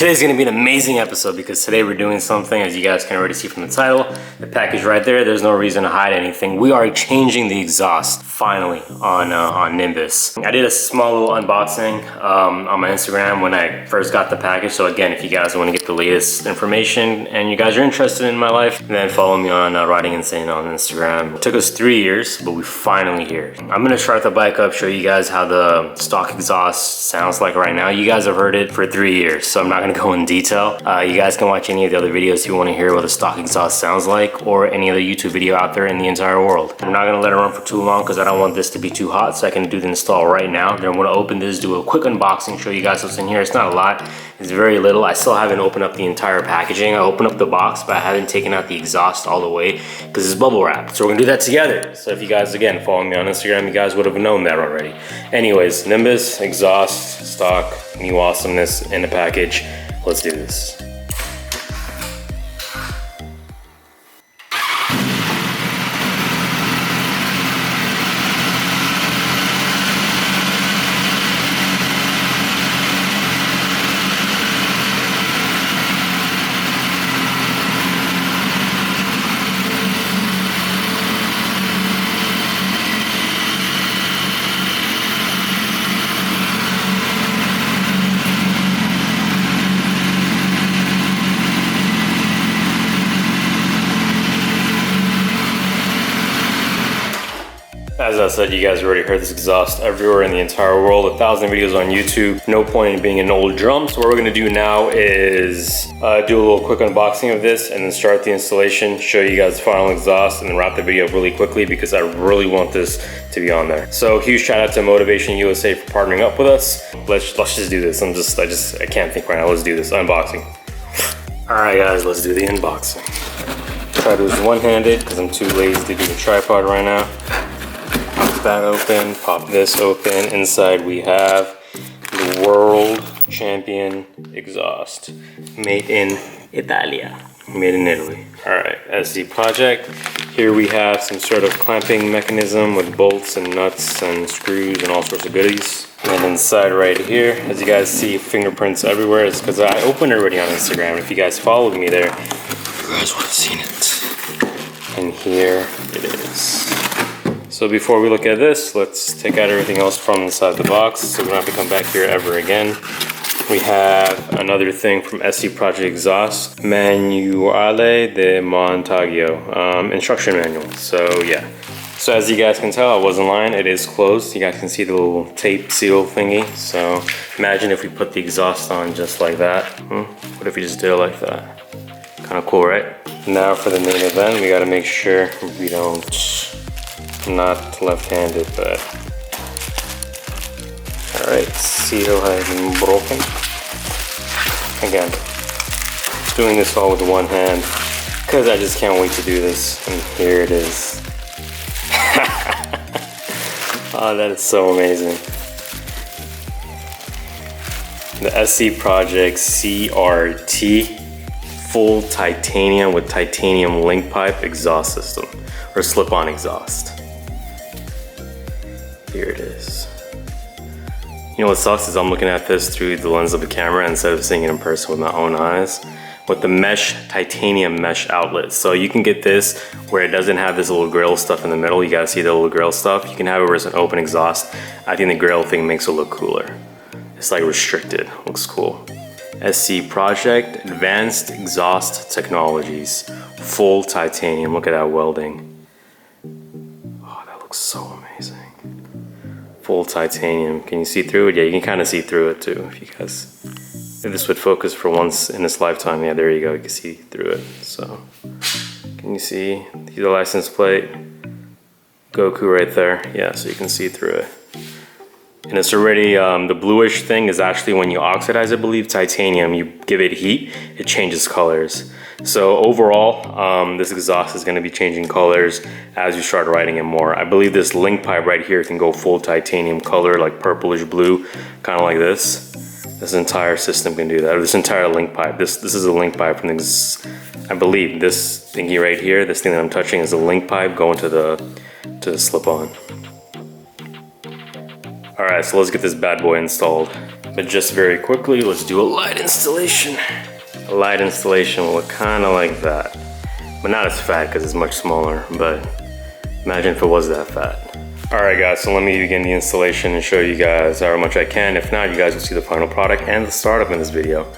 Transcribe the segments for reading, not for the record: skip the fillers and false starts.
Today's gonna be an amazing episode because today we're doing something, as you guys can already see from the title, the package right there, there's no reason to hide anything. We are changing the exhaust, finally, on Nimbus. I did a small little unboxing on my Instagram when I first got the package. So again, if you guys wanna get the latest information and you guys are interested in my life, then follow me on Riding Insane on Instagram. It took us 3 years, but we're finally here. I'm gonna start the bike up, show you guys how the stock exhaust sounds like right now. You guys have heard it for 3 years, so I'm not gonna go in detail. You guys can watch any of the other videos if you wanna hear what the stock exhaust sounds like, or any other YouTube video out there in the entire world. I'm not gonna let it run for too long because I don't want this to be too hot, so I can do the install right now. Then I'm gonna open this, do a quick unboxing, show you guys what's in here. It's not a lot, it's very little. I still haven't opened up the entire packaging. I opened up the box, but I haven't taken out the exhaust all the way because it's bubble wrapped. So we're gonna do that together. So if you guys, again, follow me on Instagram, you guys would have known that already. Anyways, Nimbus, exhaust, stock, new awesomeness in the package. Let's do this. As I said, you guys already heard this exhaust everywhere in the entire world, 1,000 videos on YouTube. No point in being an old drum. So what we're gonna do now is do a little quick unboxing of this and then start the installation, show you guys the final exhaust, and then wrap the video up really quickly because I really want this to be on there. So huge shout out to Motivation USA for partnering up with us. Let's just do this. I can't think right now. Let's do this unboxing. All right, guys, let's do the unboxing. Try to do this one-handed because I'm too lazy to do the tripod right now. Pop that open, pop this open. Inside we have the world champion exhaust, made in Italia, made in Italy. All right, SC Project. Here we have some sort of clamping mechanism with bolts and nuts and screws and all sorts of goodies. And inside right here, as you guys see, fingerprints everywhere. It's because I opened it already on Instagram. If you guys followed me there, you guys would have seen it. And here it is. So before we look at this, let's take out everything else from inside the box so we don't have to come back here ever again. We have another thing from SC Project Exhaust, Manuale de Montaggio, instruction manual. So yeah. So as you guys can tell, I wasn't lying, it is closed. You guys can see the little tape seal thingy. So imagine if we put the exhaust on just like that. What if we just did it like that? Kind of cool, right? Now for the main event, we gotta make sure we don't, not left-handed, but all right, seal has been broken. Again, doing this all with one hand because I just can't wait to do this. And here it is. Oh, that is so amazing. The SC Project CRT full titanium with titanium link pipe exhaust system, or slip-on exhaust. Here it is. You know what sucks is I'm looking at this through the lens of a camera instead of seeing it in person with my own eyes. With the mesh, titanium mesh outlet. So you can get this where it doesn't have this little grill stuff in the middle. You guys see the little grill stuff? You can have it where it's an open exhaust. I think the grill thing makes it look cooler. It's like restricted, looks cool. SC Project Advanced Exhaust Technologies. Full titanium, look at that welding. Oh, that looks so amazing. Full titanium. Can you see through it? Yeah, you can kind of see through it too. If you guys, if this would focus for once in its lifetime, yeah, there you go. You can see through it. So, can you see the license plate? Goku right there. Yeah, so you can see through it. And it's already, the bluish thing is actually when you oxidize, I believe, titanium, you give it heat, it changes colors. So overall, this exhaust is gonna be changing colors as you start riding it more. I believe this link pipe right here can go full titanium color, like purplish blue, kind of like this. This entire system can do that, or this entire link pipe. This is a link pipe from this, I believe this thingy right here, this thing that I'm touching is a link pipe going to the slip-on. All right, so let's get this bad boy installed. But just very quickly, let's do a light installation. A light installation will look kind of like that. But not as fat because it's much smaller, but imagine if it was that fat. All right guys, so let me begin the installation and show you guys how much I can. If not, you guys will see the final product and the startup in this video.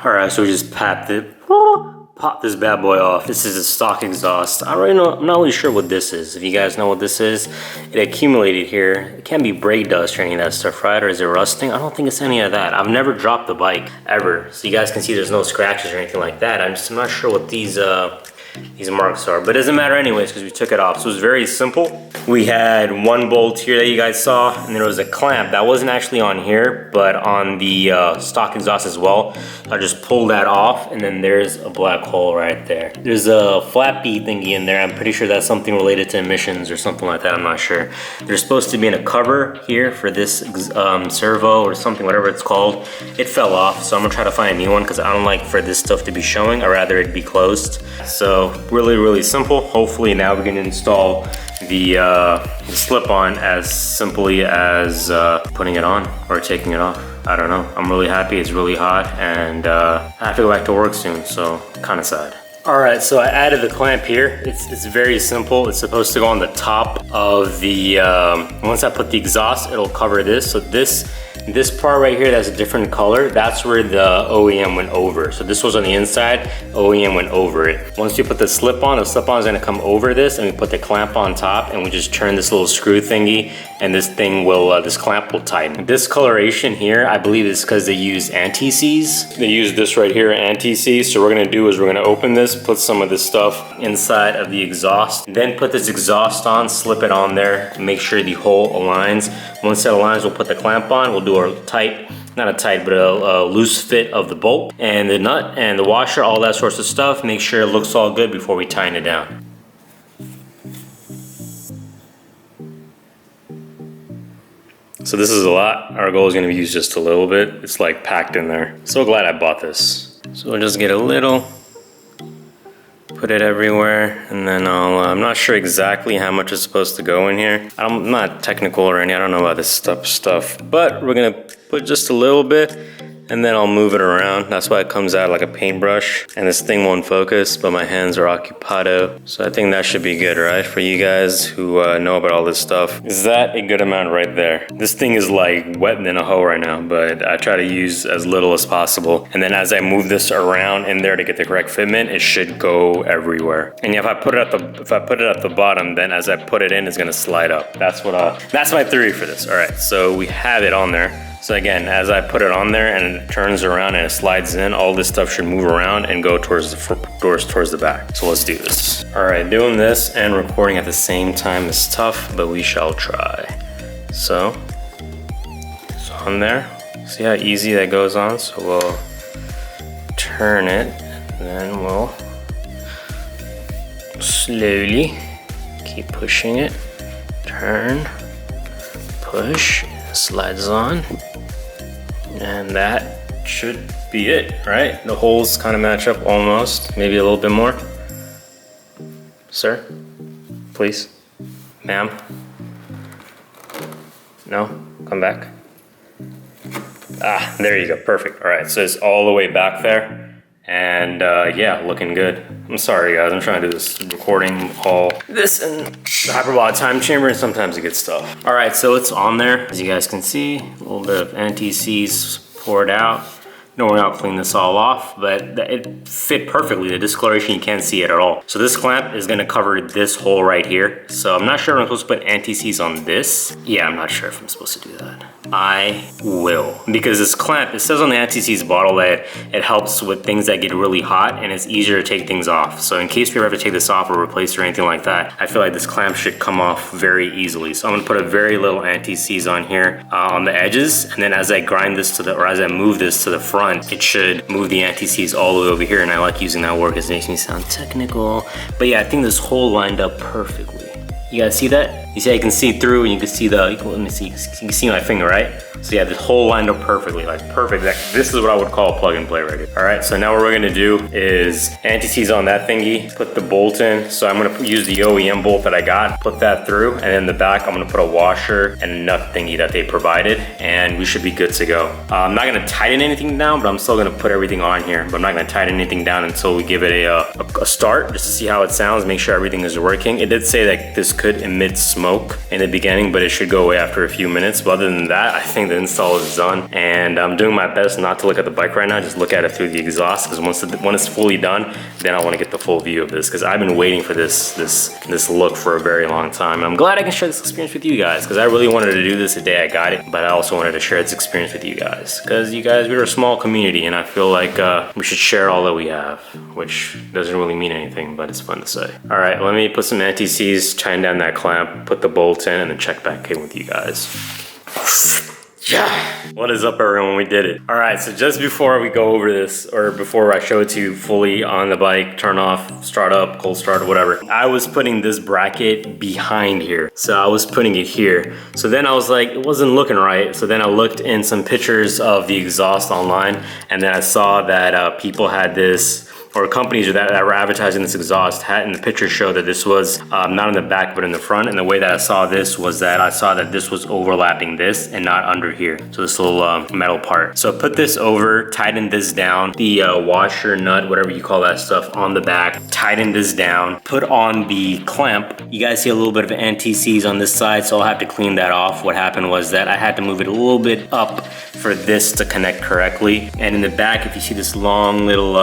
All right, so we just pop this bad boy off. This is a stock exhaust. I'm not really sure what this is. If you guys know what this is, it accumulated here. It can't be brake dust or any of that stuff, right? Or is it rusting? I don't think it's any of that. I've never dropped the bike ever. So you guys can see there's no scratches or anything like that. I'm not sure what these marks are, but it doesn't matter anyways because we took it off. So it was very simple. We had one bolt here that you guys saw, and there was a clamp that wasn't actually on here, but on the stock exhaust as well. I just pulled that off, and then there's a black hole right there. There's a flappy thingy in there. I'm pretty sure that's something related to emissions or something like that. I'm not sure. There's supposed to be a cover here for this servo or something, whatever it's called. It fell off, so I'm gonna try to find a new one because I don't like for this stuff to be showing. I'd rather it be closed. So really simple. Hopefully now we can install the slip-on as simply as putting it on or taking it off. I don't know. I'm really happy. It's really hot, and I have to go back to work soon, so kind of sad. All right, so I added the clamp here. It's very simple. It's supposed to go on the top of the, once I put the exhaust, it'll cover this. So this part right here that's a different color, that's where the OEM went over. So this was on the inside, OEM went over it. Once you put the slip-on is gonna come over this, and we put the clamp on top, and we just turn this little screw thingy, and this thing will, this clamp will tighten. This coloration here, I believe is because they use anti-seize. They use this right here, anti-seize. So what we're gonna do is we're gonna open this, put some of this stuff inside of the exhaust, then put this exhaust on, slip it on there, make sure the hole aligns. Once it aligns, we'll put the clamp on, we'll do a tight, not a tight, but a loose fit of the bolt and the nut and the washer, all that sorts of stuff. Make sure it looks all good before we tighten it down. So this is a lot. Our goal is going to use just a little bit. It's like packed in there. So glad I bought this. So we'll just get a little, put it everywhere, and then I'm not sure exactly how much is supposed to go in here. I'm not technical or any, I don't know about this stuff, but we're gonna put just a little bit, and then I'll move it around. That's why it comes out like a paintbrush, and this thing won't focus, but my hands are occupado. So I think that should be good, right? For you guys who know about all this stuff. Is that a good amount right there? This thing is like wet in a hoe right now, but I try to use as little as possible. And then as I move this around in there to get the correct fitment, it should go everywhere. And if I put it at the bottom, then as I put it in, it's gonna slide up. That's my theory for this. All right, so we have it on there. So again, as I put it on there and it turns around and it slides in, all this stuff should move around and go towards the back. So let's do this. All right, doing this and recording at the same time is tough, but we shall try. So it's on there. See how easy that goes on? So we'll turn it, and then we'll slowly keep pushing it. Turn, push, slides on. And that should be it, right? The holes kind of match up almost, maybe a little bit more. Sir, please, ma'am. No, come back. Ah, there you go, perfect. All right, so it's all the way back there. And yeah, looking good. I'm sorry guys, I'm trying to do this recording all this in the hyperbolic time chamber, and sometimes it gets stuff. All right, so it's on there. As you guys can see, a little bit of anti-seize poured out. Don't worry, I'll clean this all off, but it fit perfectly. The discoloration, you can't see it at all. So this clamp is gonna cover this hole right here. So I'm not sure if I'm supposed to put anti-seize on this. Yeah, I'm not sure if I'm supposed to do that. I will, because this clamp, it says on the anti-seize bottle that it helps with things that get really hot and it's easier to take things off. So in case we ever have to take this off or replace it or anything like that, I feel like this clamp should come off very easily. So I'm gonna put a very little anti-seize on here on the edges, and then as I grind this to the, or as I move this to the front, it should move the anti-seize all the way over here, and I like using that word because it makes me sound technical. But yeah, I think this hole lined up perfectly. You guys see that? You see I can see through, and you can see the, let me see, you can see my finger, right? So yeah, this hole lined up perfectly, like perfect. This is what I would call a plug and play right here. All right, so now what we're gonna do is anti-seize on that thingy, put the bolt in. So I'm gonna use the OEM bolt that I got, put that through, and in the back, I'm gonna put a washer and a nut thingy that they provided, and we should be good to go. I'm not gonna tighten anything down, but I'm still gonna put everything on here, but I'm not gonna tighten anything down until we give it a start, just to see how it sounds, make sure everything is working. It did say that this could emit smoke in the beginning, but it should go away after a few minutes. But other than that, I think the install is done, and I'm doing my best not to look at the bike right now, just look at it through the exhaust, because when it's fully done, then I want to get the full view of this, because I've been waiting for this look for a very long time. And I'm glad I can share this experience with you guys, because I really wanted to do this the day I got it, but I also wanted to share this experience with you guys, because you guys, we're a small community, and I feel like we should share all that we have, which doesn't really mean anything, but it's fun to say. All right, let me put some anti-seize, tighten down that clamp, put the bolt in, and then check back in with you guys. Yeah, what is up everyone, we did it. All right, so just before we go over this, or before I show it to you fully on the bike, turn off, start up, cold start, whatever, I was putting this bracket behind here. So I was putting it here. So then I was like, it wasn't looking right. So then I looked in some pictures of the exhaust online, and then I saw that people had this, or companies that were advertising this exhaust had in the picture show that this was not in the back but in the front, and the way that I saw this was that I saw that this was overlapping this and not under here, so this little metal part. So I put this over, tightened this down, the washer, nut, whatever you call that stuff on the back, tightened this down, put on the clamp. You guys see a little bit of anti-seize on this side, so I'll have to clean that off. What happened was that I had to move it a little bit up for this to connect correctly, and in the back, if you see this long little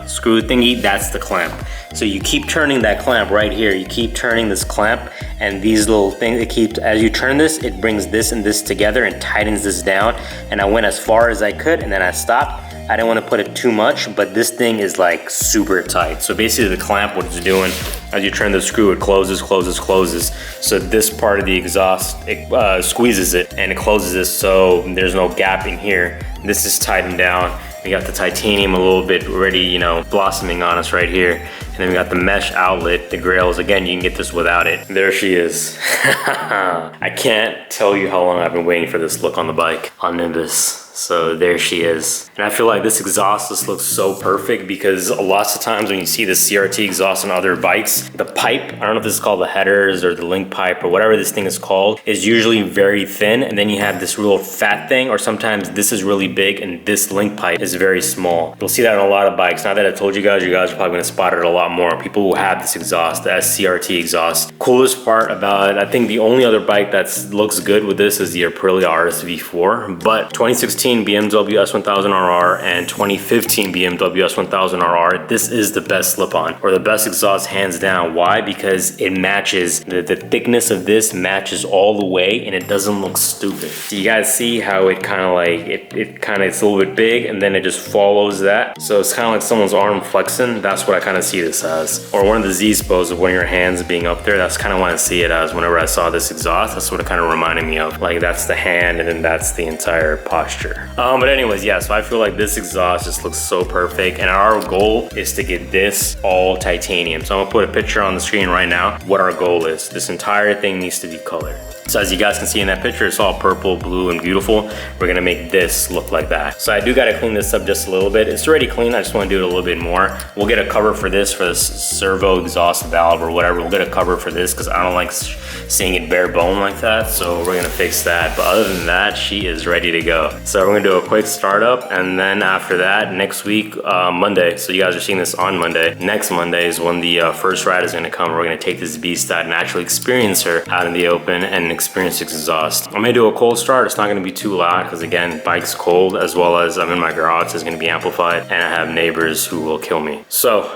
screw thingy, that's the clamp. So you keep turning that clamp right here. You keep turning this clamp, and these little things, it keeps, as you turn this, it brings this and this together and tightens this down. And I went as far as I could, and then I stopped. I didn't want to put it too much, but this thing is like super tight. So basically the clamp, what it's doing, as you turn the screw, it closes, closes, closes. So this part of the exhaust, it squeezes it and it closes this, so there's no gap in here. This is tightened down. We got the titanium a little bit ready, you know, blossoming on us right here. And then we got the mesh outlet, the grails. Again, you can get this without it. There she is. I can't tell you how long I've been waiting for this look on the bike, on Nimbus. So there she is. And I feel like this exhaust just looks so perfect, because lots of times when you see the CRT exhaust on other bikes, the pipe, I don't know if this is called the headers or the link pipe or whatever this thing is called, is usually very thin, and then you have this real fat thing, or sometimes this is really big and this link pipe is very small. You'll see that on a lot of bikes. Now that I told you guys are probably gonna spot it a lot more. People who have this exhaust, the SCRT exhaust. Coolest part about it, I think the only other bike that looks good with this is the Aprilia RSV4, but 2016 BMW S1000Rr and 2015 BMW S1000Rr, this is the best slip-on, or the best exhaust hands down. Why? Because it matches, the thickness of this matches all the way, and it doesn't look stupid. So you guys see how it kind of like, it's a little bit big, and then it just follows that. So it's kind of like someone's arm flexing. That's what I kind of see this as. Or one of the Z pose of one of your hands being up there. That's kind of what I see it as whenever I saw this exhaust. That's what it kind of reminded me of. Like, that's the hand, and then that's the entire posture. But anyways, yeah, so I feel like this exhaust just looks so perfect, and our goal is to get this all titanium. So I'm gonna put a picture on the screen right now what our goal is. This entire thing needs to be colored. So as you guys can see in that picture, it's all purple, blue, and beautiful. We're gonna make this look like that. So I do gotta clean this up just a little bit. It's already clean, I just wanna do it a little bit more. We'll get a cover for this, for the servo exhaust valve or whatever. We'll get a cover for this, because I don't like seeing it bare bone like that. So we're gonna fix that. But other than that, she is ready to go. So we're gonna do a quick startup, and then after that, next week, Monday, so you guys are seeing this on Monday. Next Monday is when the first ride is gonna come. We're gonna take this beast out and actually experience her out in the open and experience exhaust. I'm gonna do a cold start. It's not gonna be too loud because again, bike's cold, as well as I'm in my garage, so it's gonna be amplified, and I have neighbors who will kill me. So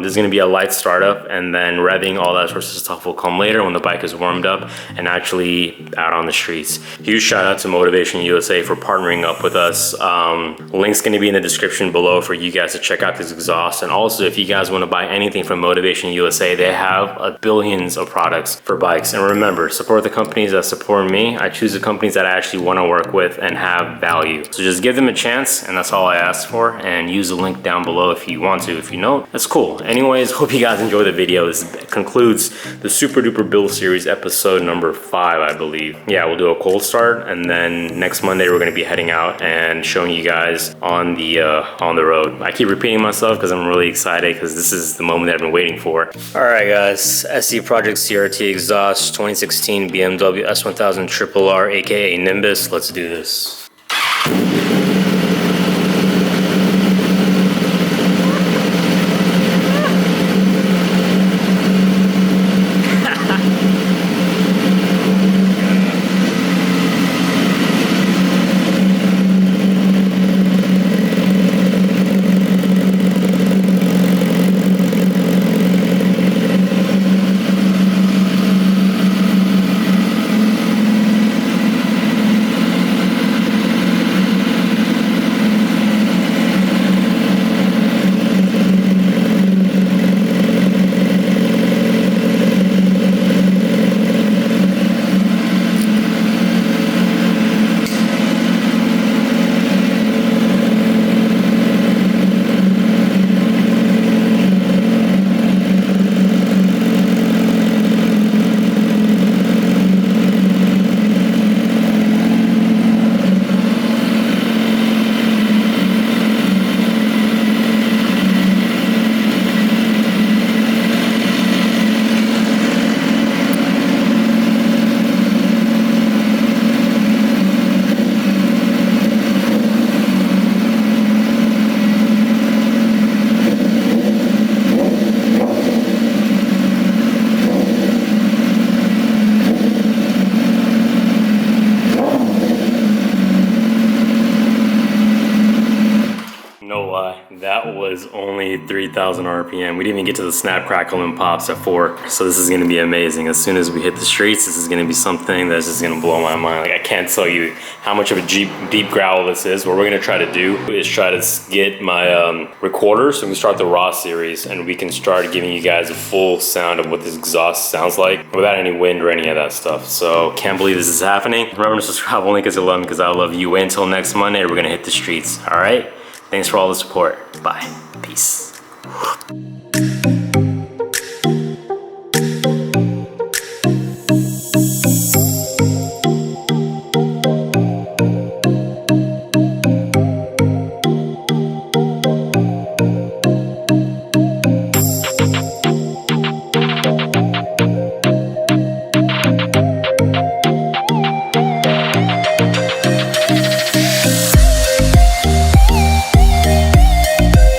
this is gonna be a light startup, and then revving, all that sorts of stuff will come later when the bike is warmed up and actually out on the streets. Huge shout out to Motivation USA for partnering up with us. Link's gonna be in the description below for you guys to check out this exhaust. And also, if you guys wanna buy anything from Motivation USA, they have billions of products for bikes. And remember, support the companies that support me. I choose the companies that I actually wanna work with and have value. So just give them a chance, and that's all I ask for. And use the link down below if you want to. If you don't, that's cool. Anyways, hope you guys enjoy the video. This concludes the Super Duper Build Series episode number 5, I believe. Yeah, we'll do a cold start, and then next Monday we're gonna be heading out and showing you guys on the road. I keep repeating myself because I'm really excited because this is the moment that I've been waiting for. All right, guys, SC Project CRT exhaust 2016 BMW S1000Rr, aka Nimbus. Let's do this. That was only 3,000 RPM. We didn't even get to the snap, crackle, and pops at 4. So this is gonna be amazing. As soon as we hit the streets, this is gonna be something that's just gonna blow my mind. Like, I can't tell you how much of a deep growl this is. What we're gonna try to do is try to get my recorder so we can start the raw series and we can start giving you guys a full sound of what this exhaust sounds like without any wind or any of that stuff. So can't believe this is happening. Remember to subscribe only because you love me, because I love you. Wait until next Monday, we're gonna hit the streets, all right? Thanks for all the support. Bye. Peace.